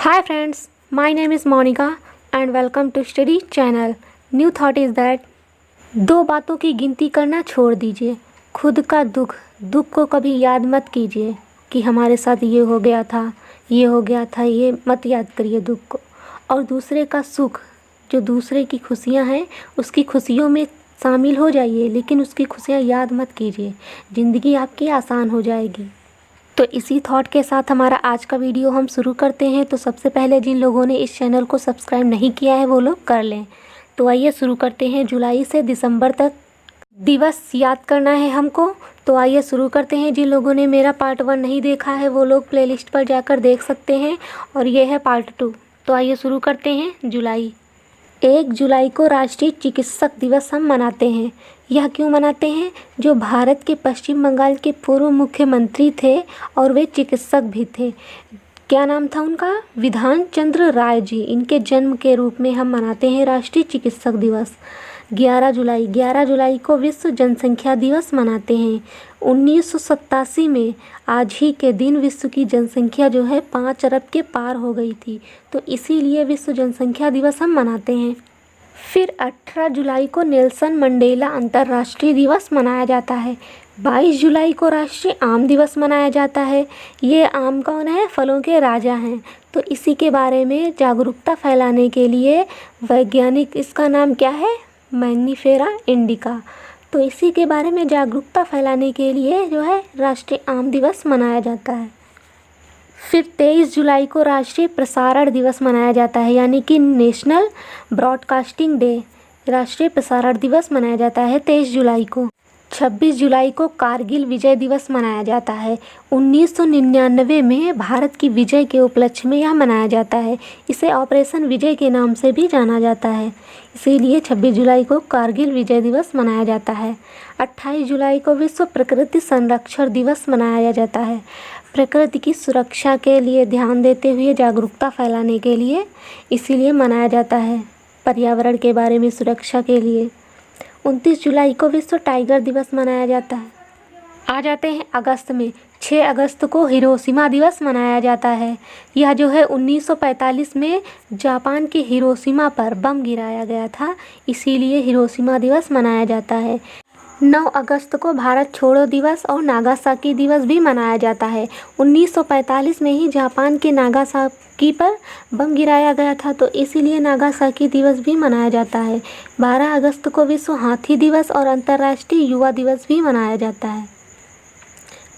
Hi friends, my name is Monica and welcome to Study Channel. New thought is that दो बातों की गिनती करना छोड़ दीजिए। खुद का दुख को कभी याद मत कीजिए कि हमारे साथ ये हो गया था, ये मत याद करिए दुख को। और दूसरे का सुख, जो दूसरे की खुशियाँ हैं, उसकी खुशियों में शामिल हो जाइए, लेकिन उसकी खुशियाँ याद मत कीजिए। ज़िंदगी आपकी आसान हो जाएगी। तो इसी थॉट के साथ हमारा आज का वीडियो हम शुरू करते हैं। तो सबसे पहले जिन लोगों ने इस चैनल को सब्सक्राइब नहीं किया है वो लोग कर लें। तो आइए शुरू करते हैं। जुलाई से दिसंबर तक दिवस याद करना है हमको। तो आइए शुरू करते हैं। जिन लोगों ने मेरा पार्ट 1 नहीं देखा है वो लोग प्लेलिस्ट पर जाकर देख सकते हैं, और ये है पार्ट 2। तो आइए शुरू करते हैं। 1 जुलाई को राष्ट्रीय चिकित्सक दिवस हम मनाते हैं। यह क्यों मनाते हैं? जो भारत के पश्चिम बंगाल के पूर्व मुख्यमंत्री थे और वे चिकित्सक भी थे। क्या नाम था उनका? विधान चंद्र राय जी। इनके जन्म के रूप में हम मनाते हैं राष्ट्रीय चिकित्सक दिवस। 11 जुलाई को विश्व जनसंख्या दिवस मनाते हैं। 1987 में आज ही के दिन विश्व की जनसंख्या जो है 5 अरब के पार हो गई थी, तो इसीलिए विश्व जनसंख्या दिवस हम मनाते हैं। फिर 18 जुलाई को नेल्सन मंडेला अंतर्राष्ट्रीय दिवस मनाया जाता है। 22 जुलाई को राष्ट्रीय आम दिवस मनाया जाता है। ये आम कौन है? फलों के राजा हैं। तो इसी के बारे में जागरूकता फैलाने के लिए वैज्ञानिक, इसका नाम क्या है? मैंगनीफेरा इंडिका। तो इसी के बारे में जागरूकता फैलाने के लिए जो है राष्ट्रीय आम दिवस मनाया जाता है। फिर 23 जुलाई को राष्ट्रीय प्रसारण दिवस मनाया जाता है, यानी कि नेशनल ब्रॉडकास्टिंग डे। राष्ट्रीय प्रसारण दिवस मनाया जाता है 23 जुलाई को। 26 जुलाई को कारगिल विजय दिवस मनाया जाता है। 1999 में भारत की विजय के उपलक्ष्य में यह मनाया जाता है। इसे ऑपरेशन विजय के नाम से भी जाना जाता है, इसीलिए 26 जुलाई को कारगिल विजय दिवस मनाया जाता है। 28 जुलाई को विश्व प्रकृति संरक्षण दिवस मनाया जाता है। प्रकृति की सुरक्षा के लिए ध्यान देते हुए जागरूकता फैलाने के लिए इसीलिए मनाया जाता है, पर्यावरण के बारे में सुरक्षा के लिए। 29 जुलाई को विश्व टाइगर दिवस मनाया जाता है। आ जाते हैं अगस्त में। 6 अगस्त को हिरोशिमा दिवस मनाया जाता है। यह जो है 1945 में जापान के हिरोशिमा पर बम गिराया गया था, इसीलिए हिरोशिमा दिवस मनाया जाता है। 9 अगस्त को भारत छोड़ो दिवस और नागासाकी दिवस भी मनाया जाता है। 1945 में ही जापान के नागासाकी पर बम गिराया गया था, तो इसीलिए नागासाकी दिवस भी मनाया जाता है। 12 अगस्त को विश्व हाथी दिवस और अंतर्राष्ट्रीय युवा दिवस भी मनाया जाता है।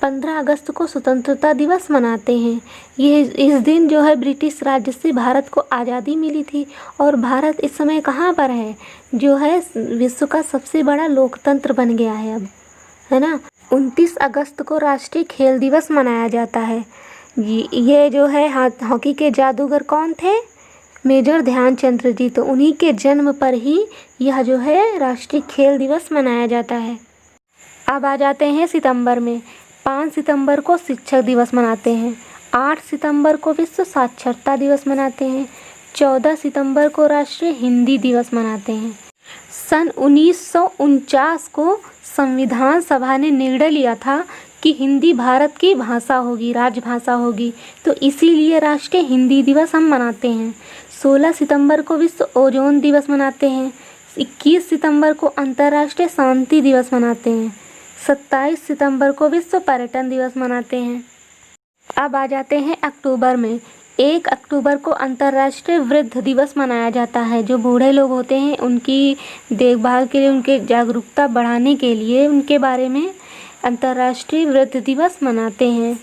15 अगस्त को स्वतंत्रता दिवस मनाते हैं। इस दिन जो है ब्रिटिश राज्य से भारत को आज़ादी मिली थी, और भारत इस समय कहाँ पर है? जो है विश्व का सबसे बड़ा लोकतंत्र बन गया है अब, है ना। 29 अगस्त को राष्ट्रीय खेल दिवस मनाया जाता है। ये जो है हॉकी के जादूगर कौन थे? मेजर ध्यानचंद जी। तो उन्हीं के जन्म पर ही यह जो है राष्ट्रीय खेल दिवस मनाया जाता है। अब आ जाते हैं सितंबर में। 5 सितंबर को शिक्षक दिवस मनाते हैं। 8 सितंबर को विश्व साक्षरता दिवस मनाते हैं। 14 सितंबर को राष्ट्रीय हिंदी दिवस मनाते हैं। सन 1949 को संविधान सभा ने निर्णय लिया था कि हिंदी भारत की भाषा होगी, राजभाषा होगी, तो इसीलिए राष्ट्रीय हिंदी दिवस हम मनाते हैं। 16 सितंबर को विश्व ओजोन दिवस मनाते हैं। 21 सितंबर को अंतर्राष्ट्रीय शांति दिवस मनाते हैं। 27 सितंबर को विश्व पर्यटन दिवस मनाते हैं। अब आ जाते हैं अक्टूबर में। 1 अक्टूबर को अंतर्राष्ट्रीय वृद्ध दिवस मनाया जाता है। जो बूढ़े लोग होते हैं उनकी देखभाल के लिए, उनके जागरूकता बढ़ाने के लिए उनके बारे में अंतर्राष्ट्रीय वृद्ध दिवस मनाते हैं।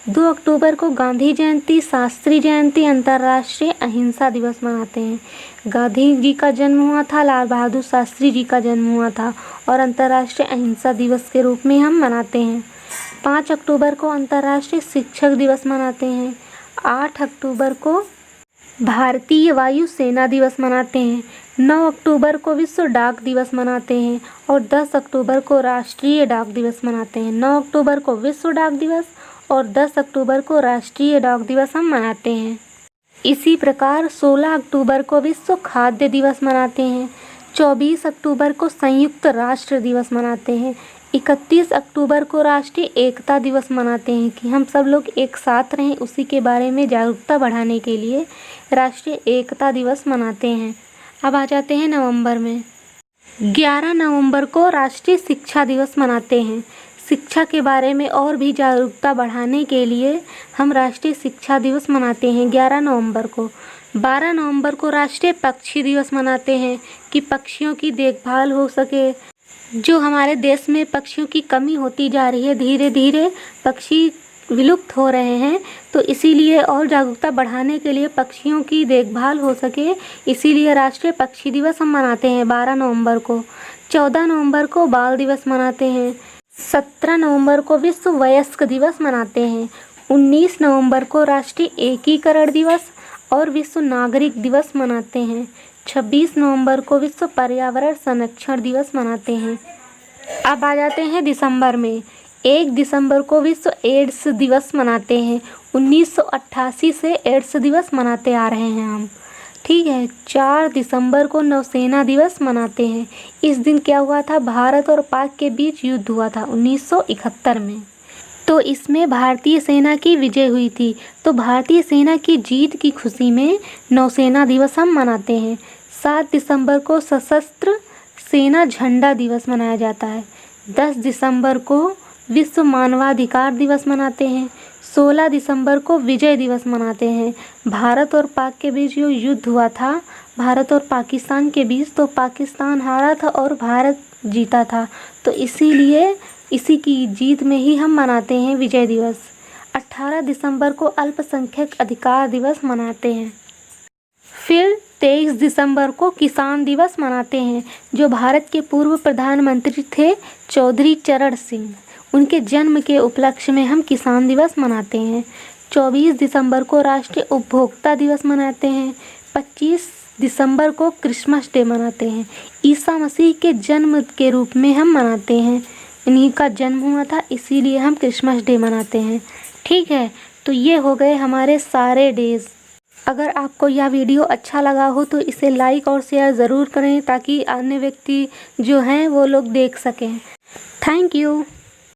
2 अक्टूबर को गांधी जयंती, शास्त्री जयंती, अंतर्राष्ट्रीय अहिंसा दिवस मनाते हैं। गांधी जी का जन्म हुआ था, लाल बहादुर शास्त्री जी का जन्म हुआ था, और अंतर्राष्ट्रीय अहिंसा दिवस के रूप में हम मनाते हैं। 5 अक्टूबर को अंतर्राष्ट्रीय शिक्षक दिवस मनाते हैं। 8 अक्टूबर को भारतीय वायु सेना दिवस मनाते हैं। 9 अक्टूबर को विश्व डाक दिवस मनाते हैं, और 10 अक्टूबर को राष्ट्रीय डाक दिवस मनाते हैं। 9 अक्टूबर को विश्व डाक दिवस और 10 अक्टूबर को राष्ट्रीय डाक दिवस हम मनाते हैं। इसी प्रकार 16 अक्टूबर को विश्व खाद्य दिवस मनाते हैं। 24 अक्टूबर को संयुक्त राष्ट्र दिवस मनाते हैं। 31 अक्टूबर को राष्ट्रीय एकता दिवस मनाते हैं कि हम सब लोग एक साथ रहें, उसी के बारे में जागरूकता बढ़ाने के लिए राष्ट्रीय एकता दिवस मनाते हैं। अब आ जाते हैं नवंबर में। 11 नवंबर को राष्ट्रीय शिक्षा दिवस मनाते हैं। शिक्षा के बारे में और भी जागरूकता बढ़ाने के लिए हम राष्ट्रीय शिक्षा दिवस मनाते हैं 11 नवंबर को। 12 नवंबर को राष्ट्रीय पक्षी दिवस मनाते हैं कि पक्षियों की देखभाल हो सके। जो हमारे देश में पक्षियों की कमी होती जा रही है, धीरे धीरे पक्षी विलुप्त हो रहे हैं, तो इसीलिए और जागरूकता बढ़ाने के लिए पक्षियों की देखभाल हो सके, इसीलिए राष्ट्रीय पक्षी दिवस हम मनाते हैं 12 नवंबर को। 14 नवंबर को बाल दिवस मनाते हैं। 17 नवंबर को विश्व वयस्क दिवस मनाते हैं। 19 नवंबर को राष्ट्रीय एकीकरण दिवस और विश्व नागरिक दिवस मनाते हैं। 26 नवंबर को विश्व पर्यावरण संरक्षण दिवस मनाते हैं। अब आ जाते हैं दिसंबर में। 1 दिसंबर को विश्व एड्स दिवस मनाते हैं। 1988 से एड्स दिवस मनाते आ रहे हैं हम, ठीक है। 4 दिसंबर को नौसेना दिवस मनाते हैं। इस दिन क्या हुआ था, भारत और पाक के बीच युद्ध हुआ था 1971 में, तो इसमें भारतीय सेना की विजय हुई थी। तो भारतीय सेना की जीत की खुशी में नौसेना दिवस हम मनाते हैं। 7 दिसंबर को सशस्त्र सेना झंडा दिवस मनाया जाता है। 10 दिसंबर को विश्व मानवाधिकार दिवस मनाते हैं। 16 दिसंबर को विजय दिवस मनाते हैं। भारत और पाक के बीच जो युद्ध हुआ था, भारत और पाकिस्तान के बीच, तो पाकिस्तान हारा था और भारत जीता था, तो इसीलिए इसी की जीत में ही हम मनाते हैं विजय दिवस। 18 दिसंबर को अल्पसंख्यक अधिकार दिवस मनाते हैं। फिर 23 दिसंबर को किसान दिवस मनाते हैं। जो भारत के पूर्व प्रधानमंत्री थे चौधरी चरण सिंह, उनके जन्म के उपलक्ष्य में हम किसान दिवस मनाते हैं। 24 दिसंबर को राष्ट्रीय उपभोक्ता दिवस मनाते हैं। 25 दिसंबर को क्रिसमस डे मनाते हैं। ईसा मसीह के जन्म के रूप में हम मनाते हैं, इन्हीं का जन्म हुआ था, इसीलिए हम क्रिसमस डे मनाते हैं, ठीक है। तो ये हो गए हमारे सारे डेज। अगर आपको यह वीडियो अच्छा लगा हो तो इसे लाइक और शेयर ज़रूर करें, ताकि अन्य व्यक्ति जो हैं वो लोग देख सकें। Thank you.